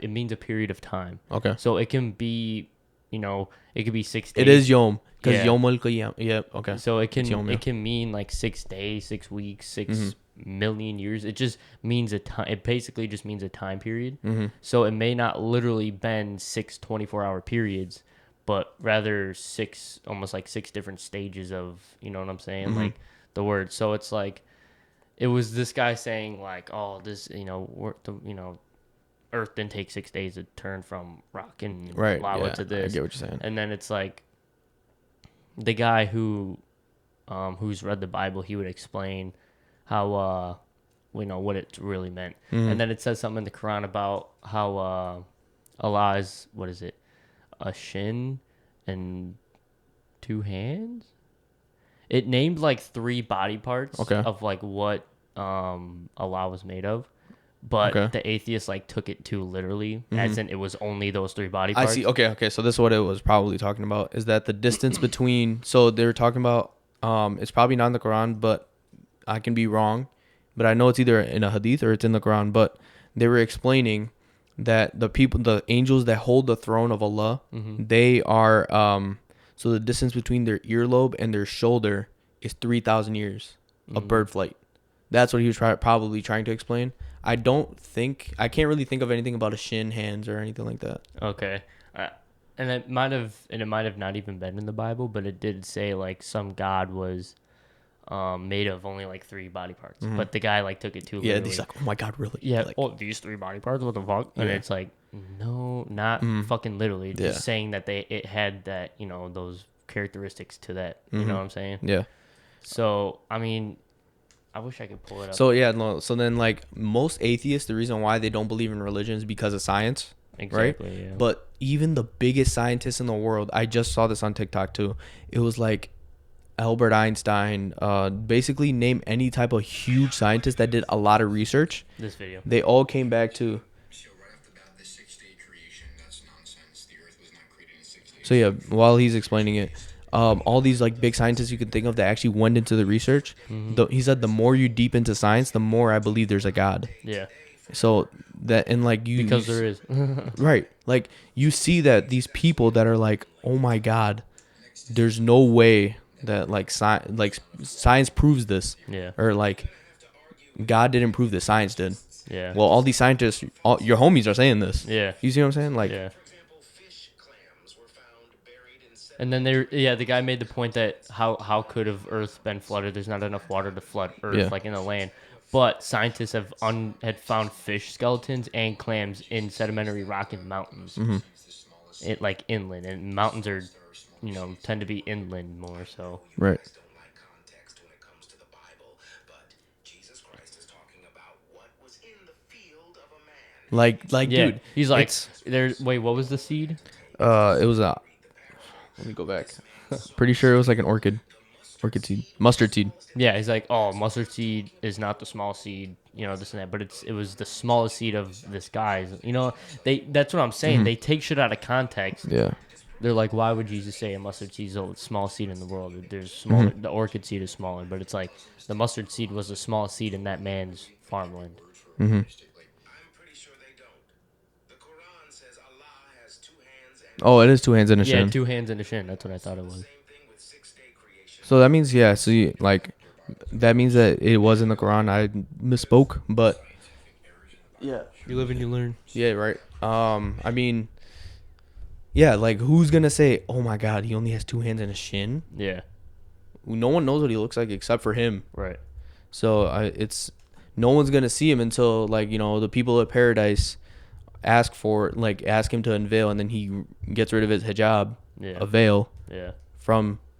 means a period of time. Okay. So it can be, it could be 6 days. It is Yom because Yeah. Yom al Qiyam. Yeah. Okay. So it can Yom, yeah. it can mean like 6 days, 6 weeks, 6 Mhm. million years. It just means a time. It basically just means a time period. Mm-hmm. So it may not literally bend 6 24-hour periods, but rather almost like 6 different stages of, you know what I'm saying? Mhm. Like the word. So it's like, it was this guy saying like, oh, this, Earth didn't take 6 days to turn from rock and Right. lava Yeah. to I this. get what you're saying. And then it's like, the guy who's read the Bible, he would explain how what it really meant. Mhm. And then it says something in the Quran about how Allah is, what is it, a shin and 2 hands. It named like 3 body parts Okay. of like what Allah was made of. But Okay. the atheists like took it too literally, as in it was only those 3 body I parts. see. Okay. So this is what it was probably talking about. Is that the distance between? So they were talking about. It's probably not in the Quran, but I can be wrong. But I know it's either in a hadith or it's in the Quran. But they were explaining that the angels that hold the throne of Allah, Mm-hmm. they are. So the distance between their earlobe and their shoulder is 3,000 years of bird flight. That's what he was probably trying to explain. I can't really think of anything about a shin, hands, or anything like that. Okay. And it might have not even been in the Bible, but it did say like some god was made of only like 3 body parts. But the guy like took it too Yeah, literally. he's like, oh my god, really? Yeah, Like, these 3 body parts, what the fuck? And Yeah. it's like, no, not fucking literally. Yeah. Just saying that it had that, those characteristics to that. You know what I'm saying? yeah. So, I mean, I wish I could pull it up. So yeah, no. So then, like most atheists, the reason why they don't believe in religion is because of science, exactly, right? yeah. But even the biggest scientists in the world, I just saw this on TikTok too. It was like Albert Einstein. Basically, name any type of huge scientist that did a lot of research. This video. They all came back to. So right off the bat, the 6-day creation, that's nonsense. The earth was not created in 6 days. So yeah, while he's explaining it, all these like big scientists you could think of that actually went into the research. He said the more you deep into science, the more I believe there's a God. Yeah. So that and like Because there is. right, like you see that these people that are like, oh my God, there's no way that science proves this, Yeah. or like God didn't prove this, science did. Yeah. Well, all these scientists, all your homies are saying this. Yeah. You see what I'm saying? Like, Yeah. For example, fish clams were found buried in And then the guy made the point that how could have Earth been flooded? There's not enough water to flood Earth Yeah. like in the land. But scientists had found fish skeletons and clams in sedimentary rock in mountains. Mm-hmm. It like inland, and mountains are, tend to be inland more. So right. don't like context when it comes to the Bible, but Jesus Christ is talking about what was in the field of a man. Like, yeah, dude, he's like, it's- wait, what was the seed? it was a. Let me go back. Pretty sure it was like an orchid seed, mustard seed. Yeah, he's like, oh, mustard seed is not the small seed, this and that, but it was the smallest seed of this guy's. That's what I'm saying. They take shit out of context. Yeah. They're like, why would Jesus say a mustard seed is the smallest seed in the world? There's smaller. The orchid seed is smaller, but it's like the mustard seed was the smallest seed in that man's farmland. Mm-hmm. I'm pretty sure they don't. The Quran says Allah has 2 hands and Oh, it is 2 hands and a Yeah, shin. 2 hands and a shin. That's what I thought it was. same thing with 6-day creation. So that means, yeah. See, like, that means that it was in the Quran. I misspoke, but yeah, You live and you learn. yeah, right. I mean, yeah, like, who's gonna say, "Oh my God, he only has 2 hands and a shin"? Yeah, No one knows what he looks like except for him. right. So it's no one's gonna see him until, like, the people at paradise ask him to unveil, and then he gets rid of his hijab, Yeah. a veil, Yeah.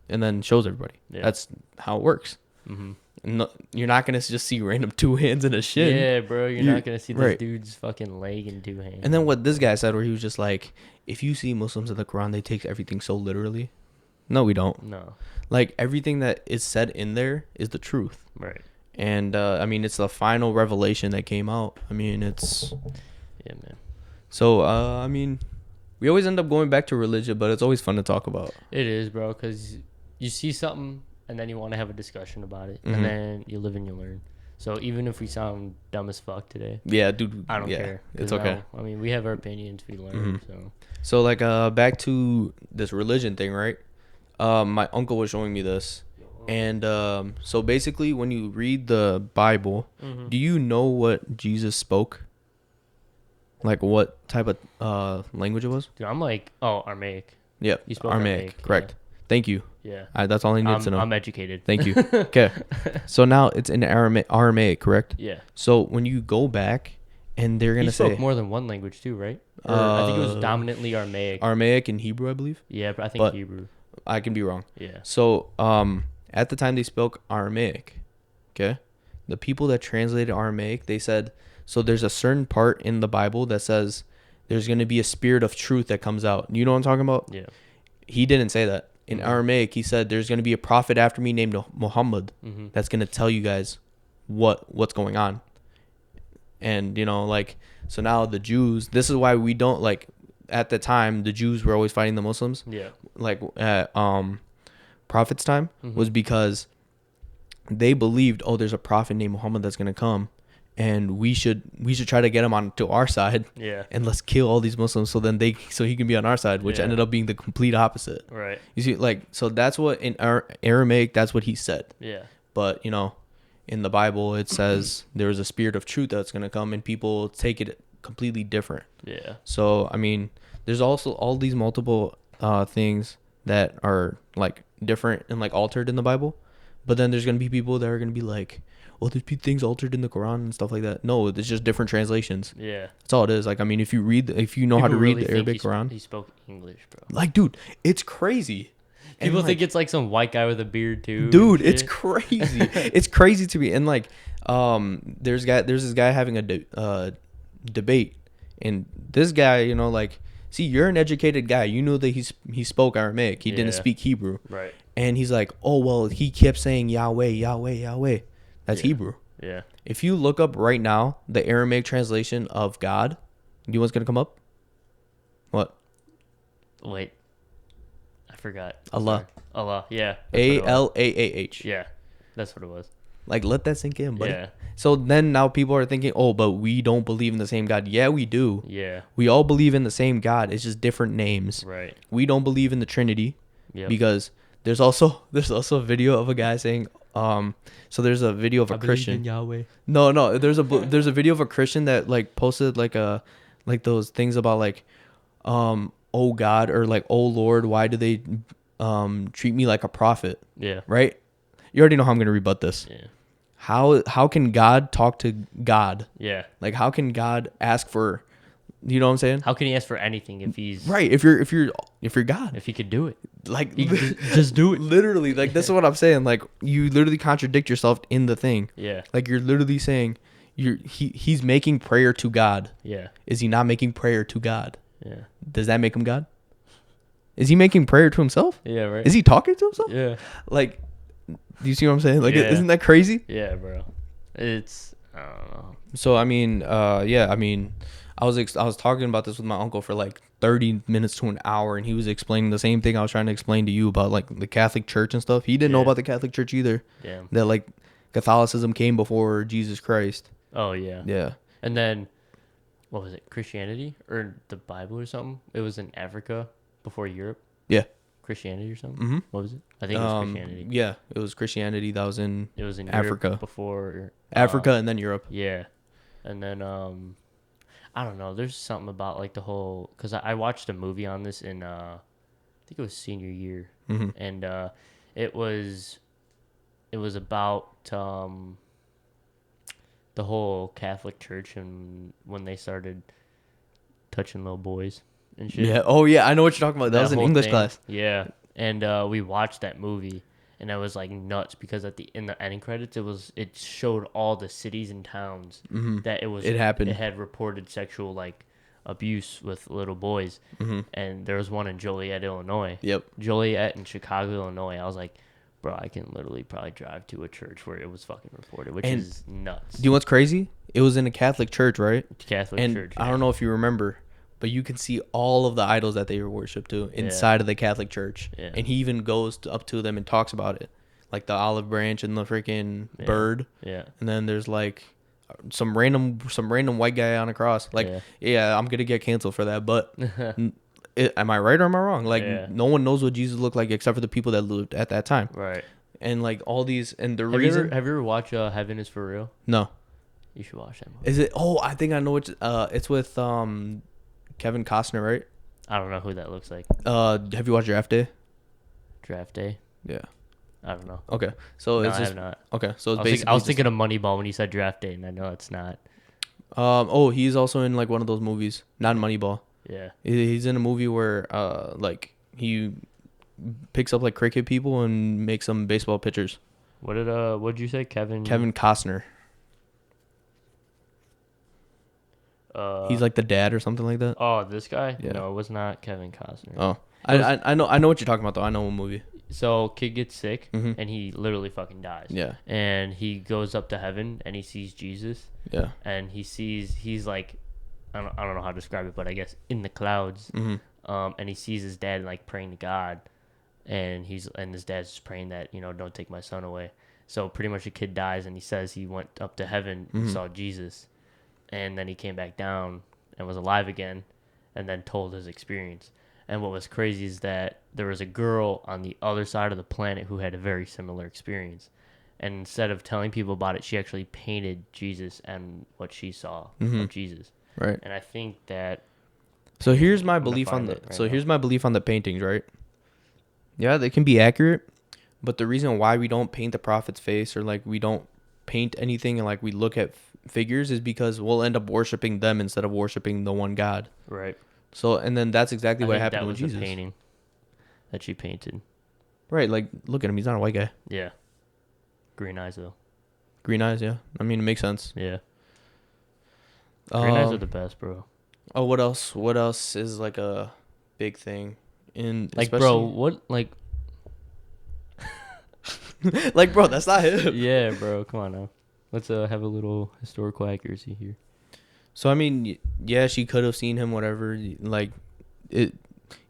and then shows everybody. Yeah. That's how it works. Mm-hmm. No, you're not gonna just see random 2 hands and a shin. Yeah, bro. You're You- not gonna see this right. dude's fucking leg and 2 hands. And then what this guy said, where he was just like, if you see Muslims in the Quran, they take everything so literally. No, we don't. No. Like, everything that is said in there is the truth. Right. And, I mean, it's the final revelation that came out. I mean, it's... Yeah, man. So, I mean, we always end up going back to religion, but it's always fun to talk about. It is, bro, because you see something and then you want to have a discussion about it, Mhm. and then you live and you learn. So even if we sound dumb as fuck today, Yeah, dude. I don't yeah, care. 'Cause It's okay. I mean, we have our opinions. We learn. Mhm. So So, like, back to this religion thing, right? My uncle was showing me this. And so basically, when you read the Bible, Mm-hmm. do you know what Jesus spoke? Like, what type of language it was? dude, I'm like, oh, Aramaic. Yep, He spoke Aramaic. Aramaic, Correct. Thank you. Yeah. That's all I needed to know. I'm educated. Thank you. Okay. So now it's in Aramaic, correct? Yeah. So when you go back, and they're He gonna spoke say more than one language too, right? Or I think it was Uh, dominantly Aramaic. Aramaic and Hebrew, I believe. Yeah, but I think but- Hebrew. I can be wrong. Yeah. So, at the time they spoke Aramaic, okay? The people that translated Aramaic, they said, so there's a certain part in the Bible that says there's going to be a spirit of truth that comes out. You know what I'm talking about? Yeah. He didn't say that. In Mhm. Aramaic, he said there's going to be a prophet after me named Muhammad Mm-hmm. that's going to tell you guys what's going on. And, so now the Jews, this is why we don't, like, at the time, the Jews were always fighting the Muslims. Yeah. Like, at Prophet's time, Mhm. was because they believed, oh, there's a prophet named Muhammad that's gonna come, and we should try to get him on to our side, Yeah. and let's kill all these Muslims so he can be on our side, which Yeah. ended up being the complete opposite. Right. You see, like, so that's what in Aramaic, that's what he said. Yeah. But in the Bible, it says there's a spirit of truth that's gonna come, and people take it completely different. Yeah. So I mean, there's also all these multiple things that are like different and like altered in the Bible, but then there's gonna be people that are gonna be like, well, there's things altered in the Quran and stuff like that. No, it's just different translations. Yeah. That's all it is. Like, I mean, if you know how to People read really the think Arabic he Quran, he spoke English, bro. like, dude, it's crazy. And, People like, think it's like some white guy with a beard too. and dude, it's shit. crazy. It's crazy to me. And like, there's this guy having a debate, and this guy, like, see, you're an educated guy. You know that he spoke Aramaic. He didn't Yeah. speak Hebrew. Right. And he's like, oh, well, he kept saying Yahweh, Yahweh, Yahweh. That's Yeah. Hebrew. Yeah. If you look up right now the Aramaic translation of God, you know what's gonna come up? What? Wait. I forgot. Allah. Sorry. Allah. Yeah. that's what it was. ALAAH. Yeah. That's what it was. Like, let that sink in, buddy. Yeah. So then now people are thinking, oh, but we don't believe in the same God. Yeah, we do. Yeah. We all believe in the same God. It's just different names. Right. We don't believe in the Trinity. Yep. because there's also a video of a guy saying so there's a video of a Christian. Yahweh. No, there's a video of a Christian that like posted like those things about like oh God, or like, oh Lord, why do they treat me like a prophet? Yeah. Right? You already know how I'm gonna rebut this. Yeah. How can God talk to God? Yeah. Like, how can God ask for, you know what I'm saying? How can he ask for anything if he's Right. If you're God, if he could do it? like He could just do it. literally, like that's what I'm saying. Like, you literally contradict yourself in the thing. Yeah. Like, you're literally saying he's making prayer to God. Yeah. Is he not making prayer to God? Yeah. Does that make him God? Is he making prayer to himself? Yeah. Right. Is he talking to himself? Yeah. Like, do you see what I'm saying? Like, Yeah. isn't that crazy? Yeah, bro. It's I don't know. So I mean, yeah, I mean, I was talking about this with my uncle for like 30 minutes to an hour, and he was explaining the same thing I was trying to explain to you about like the Catholic Church and stuff. He didn't know Yeah. about the Catholic Church either. Yeah. That like Catholicism came before Jesus Christ. Oh yeah. Yeah. And then what was it? Christianity or the Bible or something? It was in Africa before Europe. Yeah. Christianity or something. Mhm. What was it? I think it was Christianity. Yeah, it was Christianity that was in It was in Africa. Europe before Africa and then Europe. Yeah, and then I don't know. There's something about like the whole because I watched a movie on this in I think it was senior year, Mhm. and it was about the whole Catholic Church and when they started touching little boys and shit. Yeah. Oh yeah, I know what you're talking about. That was in whole English thing. class. Yeah, and we watched that movie, and I was like nuts because in the ending credits it showed all the cities and towns that It happened. It had reported sexual like abuse with little boys, and there was one in Joliet, Illinois. Yep. Joliet and Chicago, Illinois. I was like, bro, I can literally probably drive to a church where it was fucking reported, which And is nuts. Do you know what's crazy? It was in a Catholic church, right? Catholic And church. I don't know if you remember, but you can see all of the idols that they worship to inside of the Catholic Church. Yeah. And he even goes up to them and talks about it. Like the olive branch and the freaking bird. Yeah. And then there's like some random white guy on a cross. Like, yeah, I'm going to get canceled for that. But am I right or am I wrong? Like, no one knows what Jesus looked like except for the people that lived at that time. Right. And like all these, and the Have you reason. ever watched Heaven is for Real? No. You should watch that movie. Is it? Oh, I think I know it's with Kevin Costner, right? I don't know who that looks like. Have you watched Draft Day? Draft Day? Yeah. I don't know. Okay. So No, it's I just have not. okay. So it's I basically was thinking of Moneyball when you said Draft Day, and I know it's not. oh, he's also in like one of those movies, not Moneyball. Yeah. He's in a movie where like he picks up like cricket people and makes them baseball pitchers. What'd you say, Kevin Costner. He's like the dad or something like that. Oh, this guy? Yeah. No, it was not Kevin Costner. Oh, I know what you're talking about though. I know a movie. So kid gets sick Mhm. and he literally fucking dies. Yeah. And he goes up to heaven and he sees Jesus Yeah. and he's like I don't know how to describe it, but I guess in the clouds. Mhm. And he sees his dad like praying to God, and his dad's just praying that don't take my son away. So pretty much the kid dies, and he says he went up to heaven and saw Jesus, and then he came back down and was alive again, and then told his experience. And what was crazy is that there was a girl on the other side of the planet who had a very similar experience. And instead of telling people about it, she actually painted Jesus and what she saw of Jesus. Right. And I think that So here's my I'm gonna belief on find the it right now. here's my belief on the paintings, right? Yeah, they can be accurate, but the reason why we don't paint the prophet's face or like we don't paint anything and like we look at figures is because we'll end up worshiping them instead of worshiping the one God. right. So and then that's exactly I what think happened that with was Jesus. a painting that she painted. Right, like look at him, he's not a white guy. Yeah. Green eyes though. Green eyes, yeah. I mean, it makes sense. Yeah. Green eyes are Um, the best, bro. oh, what else? What else is like a big thing in Like, bro, especially- what like like, bro, that's not him. yeah, bro, come on now. Let's have a little historical accuracy here. So I mean, yeah, she could have seen him, whatever. Like, it.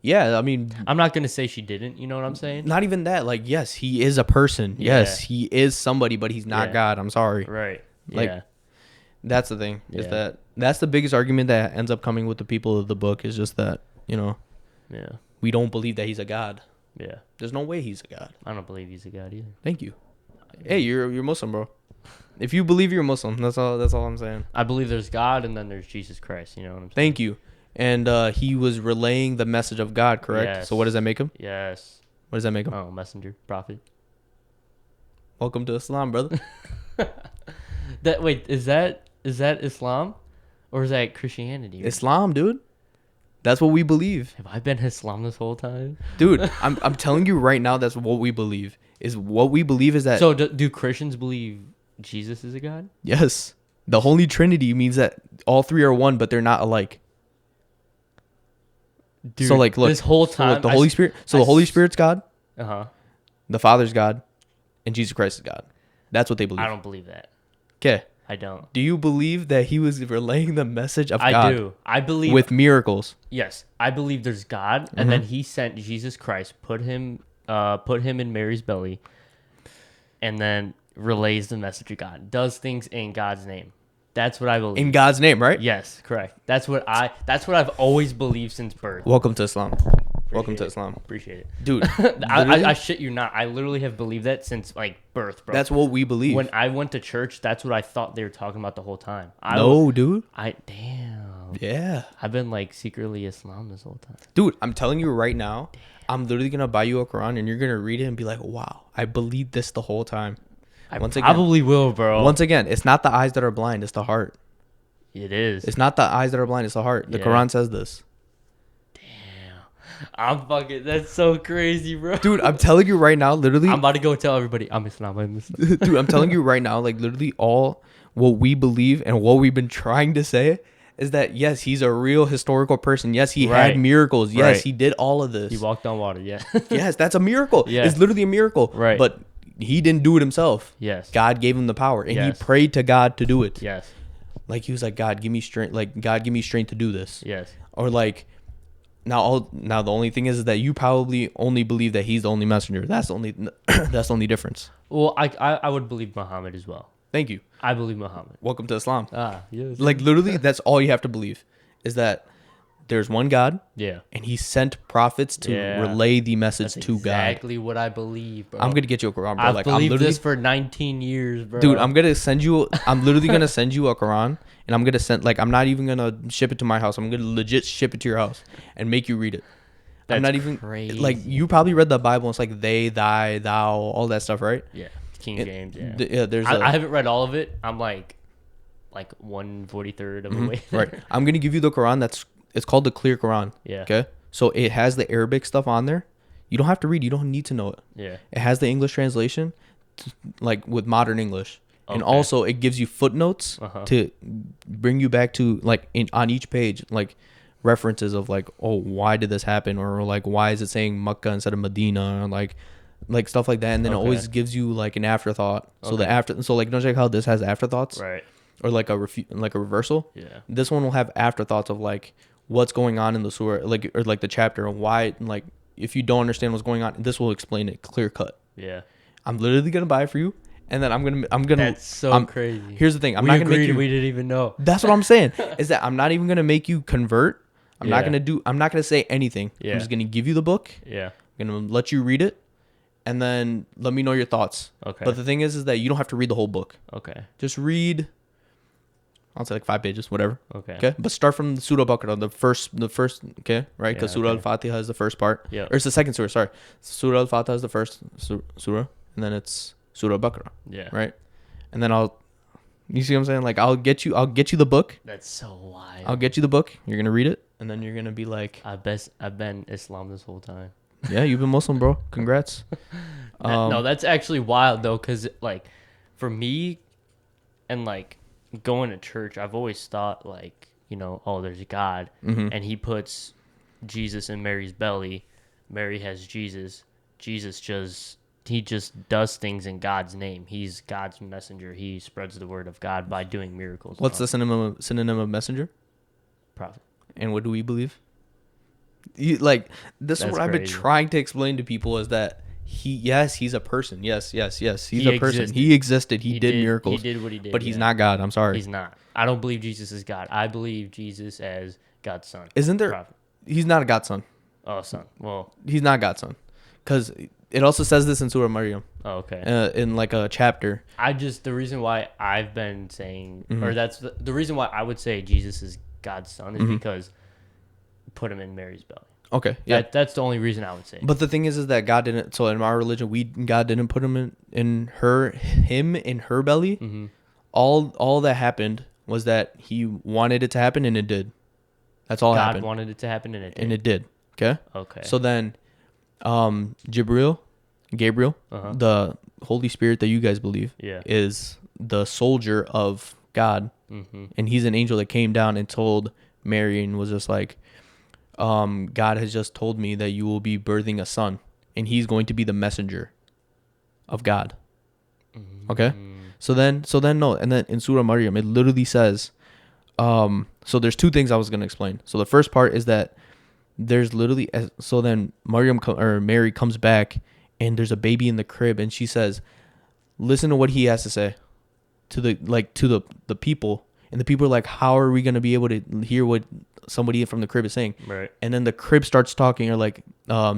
Yeah, I mean, I'm not gonna say she didn't, you know what I'm saying? not even that. Like, yes, he is a person. Yes, Yeah. he is somebody, but he's not Yeah. God. I'm sorry. Right. Like, Yeah. That's the thing. Is Yeah. that's the biggest argument that ends up coming with the people of the book is just that Yeah. we don't believe that he's a God. Yeah. There's no way he's a god. I don't believe he's a god either. Thank you. Hey, you're Muslim, bro. If you believe you're Muslim, that's all I'm saying. I believe there's God and then there's Jesus Christ. You know what I'm saying? Thank you. And he was relaying the message of God, correct? Yes. So what does that make him? Yes. What does that make him? Oh, messenger, prophet. Welcome to Islam, brother. Is that Islam, or is that Christianity? Islam, dude. That's what we believe. Have I been Islam this whole time? Dude, I'm telling you right now, that's what we believe. What we believe is that So do Christians believe Jesus is a god? yes, the Holy Trinity means that all three are one, but they're not alike. Dude, so like, look, this whole so, time look, the Holy Spirit. So the Holy Spirit's God, the Father's God, and Jesus Christ is God. That's what they believe. I don't believe that. Okay. I don't. Do you believe that he was relaying the message of I God? do. I believe with miracles. Yes, I believe there's God, and then He sent Jesus Christ, put him in Mary's belly, and then relays the message of God. Does things in God's name. That's what I believe. In God's name, right? Yes, correct. That's what I've always believed since birth. Welcome to Islam. Welcome to Islam. Appreciate it. Dude, I shit you not. I literally have believed that since like birth, bro. that's what we believe. When I went to church, that's what I thought they were talking about the whole time. Dude. Damn. Yeah. I've been like secretly Islam this whole time. Dude, I'm telling you right now, I'm literally going to buy you a Quran and you're going to read it and be like, wow, I believed this the whole time. I probably will, bro. Once again, it's not the eyes that are blind, it's the heart. It is. It's not the eyes that are blind, it's the heart. The Yeah. Quran says this. That's so crazy, bro. Dude, I'm telling you right now, literally. I'm about to go tell everybody I'm Islam. Dude, I'm telling you right now, like literally all what we believe and what we've been trying to say is that yes, he's a real historical person. Yes, he Right. had miracles. Yes, Right. he did all of this. He walked on water, yeah. Yes, that's a miracle. Yeah. It's literally a miracle. Right. But he didn't do it himself. Yes. God gave him the power and Yes. he prayed to God to do it. Yes. Like he was like, God, give me strength. Like God, give me strength to do this. Yes. Or like now the only thing is that you probably only believe that he's the only messenger. That's the only that's the only difference. Well, I would believe Muhammad as well. Thank you. I believe Muhammad. Welcome to Islam. Yes. Like literally, that's all you have to believe is that there's one God Yeah. and he sent prophets to Yeah. relay the message That's to God. exactly what I believe, bro. I'm gonna get you a Quran, bro. I've Like I'm believed literally, this for 19 years, bro. dude. I'm literally gonna send you a Quran, and I'm gonna send like I'm not even gonna ship it to my house. I'm gonna legit ship it to your house and make you read it. I'm That's not even crazy. like you probably read the Bible. It's like they, thy, thou, all that stuff, right? Yeah. King It- James, yeah. Yeah, there's I haven't read all of it. I'm like 1/43 of the way. right. I'm gonna give you the Quran. It's called the Clear Quran. Yeah. Okay. So it has the Arabic stuff on there. You don't have to read. You don't need to know it. Yeah. It has the English translation, like with modern English, and Okay. also it gives you footnotes Uh-huh. to bring you back to like on each page, like references of like, oh, why did this happen, or like why is it saying Mecca instead of Medina, or like stuff like that. And then it Okay. always gives you like an afterthought. So Okay. so like don't you like how this has afterthoughts, Right. or like a like a reversal. Yeah. This one will have afterthoughts of like what's going on in the surah, like or like the chapter, and why, like if you don't understand what's going on, this will explain it clear cut. Yeah. I'm literally gonna buy it for you, and then I'm gonna. That's so I'm- crazy. Here's the thing. I'm we not gonna make agreed. you. We didn't even know. That's what I'm saying. Is that I'm not even gonna make you convert. I'm not Yeah. gonna I'm not gonna say anything. Yeah. I'm just gonna give you the book. Yeah. I'm gonna let you read it, and then let me know your thoughts. Okay. But the thing is that you don't have to read the whole book. Okay. Just read. I'll say like 5 pages, whatever. Okay. Okay, but start from the Surah Baqarah, the first, okay, right? Because Yeah, Surah okay. Al-Fatiha is the first part. Yeah. Or it's the second surah, sorry. Surah Al-Fatiha is the first surah, and then it's Surah Baqarah, Yeah. right? And then you see what I'm saying? Like I'll get you the book. That's so wild. I'll get you the book. You're gonna read it, and then you're gonna be like, I've been Islam this whole time. yeah, you've been Muslim, bro. Congrats. No, that's actually wild though, cause like, for me, and like going to church, I've always thought like, oh, there's a God, Mm-hmm. and He puts Jesus in Mary's belly. Mary has Jesus. He just does things in God's name. He's God's messenger. He spreads the word of God by doing miracles. What's the synonym of messenger? prophet? And what do we believe? This is That's what I've been crazy. trying to explain to people is that he's a person. Yes. He's He a person. existed. He existed. He did miracles. He did what he did. But he's yeah. not God. I'm sorry. He's not. I don't believe Jesus is God. I believe Jesus as God's son. Isn't there? Prophet. He's not a God's son. Oh, son. Well, He's not God's son. because it also says this in Surah Maryam, Oh, okay. in like a chapter. The reason why I've been saying, Mm-hmm. or that's the reason why I would say Jesus is God's son is because put him in Mary's belly. Okay, yeah. That's the only reason I would say. But the thing is that God didn't. So in our religion, God didn't put him in her belly. Mm-hmm. All that happened was that he wanted it to happen, and it did. That's all God happened, wanted it to happen, and it did. and it did. Okay. Okay. So then, Gabriel, Uh-huh. the Holy Spirit that you guys believe, Yeah. is the soldier of God, Mm-hmm. and he's an angel that came down and told Mary and was just like, God has just told me that you will be birthing a son, and he's going to be the messenger of God. Okay. So then no, and then in Surah Maryam it literally says, so there's two things I was gonna explain. So the first part is that there's literally, so then Mary comes back and there's a baby in the crib, and she says, listen to what he has to say to the people, and the people are like, how are we gonna be able to hear what somebody from the crib is saying? Right. And then the crib starts talking, or like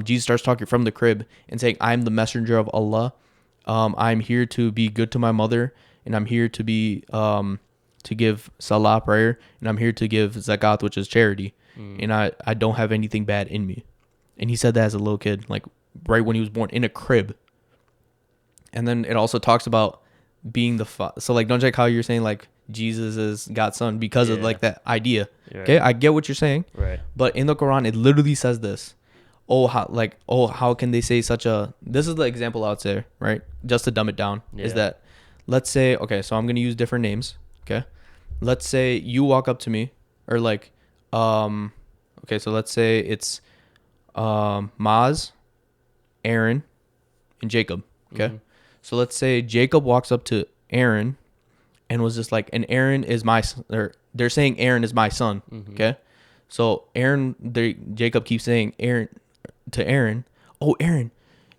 Jesus starts talking from the crib and saying, I'm the messenger of Allah. I'm here to be good to my mother, and I'm here to be to give salah prayer, and I'm here to give zakat, which is charity. And I don't have anything bad in me. And he said that as a little kid, like right when he was born, in a crib. And then it also talks about being so like, don't you like how you're saying like Jesus is God's son because of Yeah. like that idea. Yeah. Okay, I get what you're saying. Right. But in the Quran, it literally says this. How can they say such a... This is the example out there, right? Just to dumb it down, is Yeah. that, let's say, okay, so I'm going to use different names, okay? Let's say you walk up to me, or like, okay, so let's say it's Maz, Aaron, and Jacob, okay? Mhm. So let's say Jacob walks up to Aaron and was just like, and Aaron is my, or they're saying Aaron is my son, okay? So Jacob keeps saying Aaron to Aaron, oh, Aaron,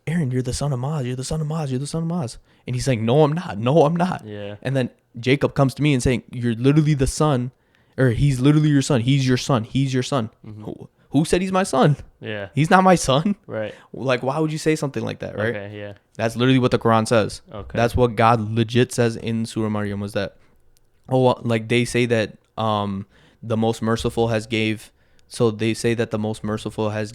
you're the son of Maz, you're the son of Maz, you're the son of Maz. And he's like, no, I'm not. Yeah. And then Jacob comes to me and saying, you're literally the son, or he's literally your son. He's your son. Who said he's my son? Yeah. He's not my son. Right. Like, why would you say something like that, right? Okay. Yeah. That's literally what the Quran says. Okay. That's what God legit says in Surah Maryam, was that, like they say that the most merciful has gave, so they say that the most merciful has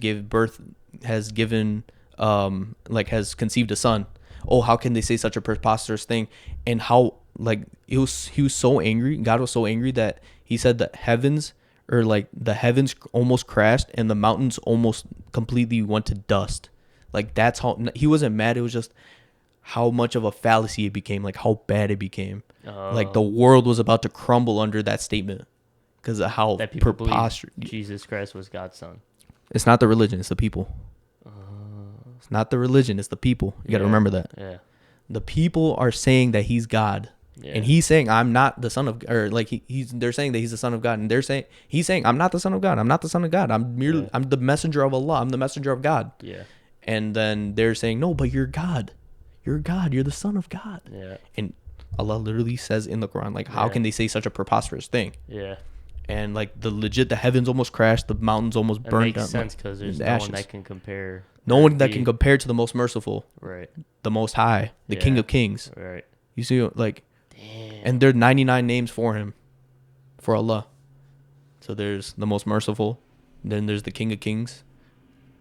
conceived a son. Oh, how can they say such a preposterous thing? And how, like, he was so angry. God was so angry that he said that the heavens almost crashed and the mountains almost completely went to dust. Like, that's how he wasn't mad. It was just how much of a fallacy it became, like how bad it became. Like the world was about to crumble under that statement because of how that people preposterous. believe Jesus Christ was God's son. It's not the religion, it's the people. It's not the religion, it's the people. You got to Yeah. remember that. Yeah. The people are saying that he's God. Yeah. And he's saying, I'm not the son of, or like they're saying that he's the son of God, and he's saying, I'm not the son of God. I'm not the son of God. I'm the messenger of Allah. I'm the messenger of God. Yeah. And then they're saying, no, but you're God. You're God. You're the son of God. Yeah. And Allah literally says in the Quran, like, how Yeah. can they say such a preposterous thing? Yeah. And like the heavens almost crashed, the mountains almost It burned makes down. sense because there's the no ashes. one that can compare. No one that the- can compare to the most merciful, Right. the most high, the King Yeah. of Kings. Right. You see, like, Damn. and there are 99 names for him, for Allah. So there's the most merciful, then there's the King of Kings.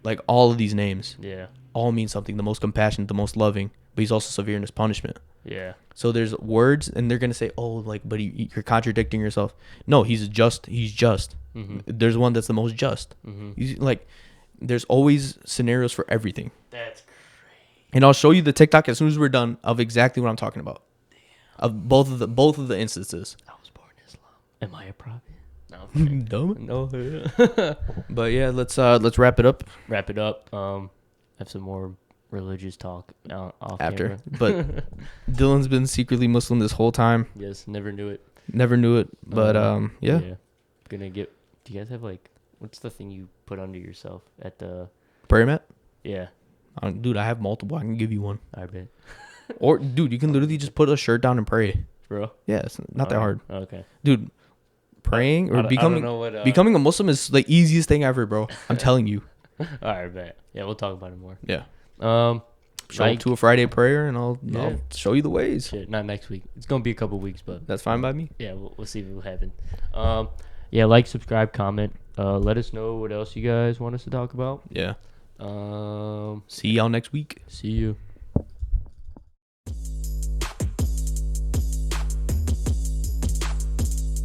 Like, all of these names Yeah. all mean something. The most compassionate, the most loving, but he's also severe in his punishment. Yeah. So there's words, and they're gonna say, "Oh, like, but you're contradicting yourself." No, he's just. He's just. Mhm. There's one that's the most just. Mhm. Like, there's always scenarios for everything. That's crazy. And I'll show you the TikTok as soon as we're done of exactly what I'm talking about. Of both of the instances. I was born in Islam. Am I a prophet? No. I'm kidding. Dumb. No. But yeah, let's wrap it up Wrap it up. Have some more religious talk off after. camera. But Dylan's been secretly Muslim this whole time. Yes, never knew it. Never knew it. But yeah. Gonna get. Do you guys have like what's the thing you put under yourself at the? Prayer mat. Yeah, Dude, I have multiple. I can give you one. I bet. Or, dude, you can literally just put a shirt down and pray. Bro. Yeah, it's not that hard. Okay. Dude, praying or I don't becoming know what, becoming a Muslim is the easiest thing ever, bro. I'm telling you. All right, bet. Yeah, we'll talk about it more. Yeah. Show up to a Friday prayer, and I'll Yeah. show you the ways. Shit, not next week. It's gonna be a couple weeks, but That's fine by me. yeah, we'll see what happens. Yeah, like, subscribe, comment. Let us know what else you guys want us to talk about. Yeah. Um, See y'all next week. see you.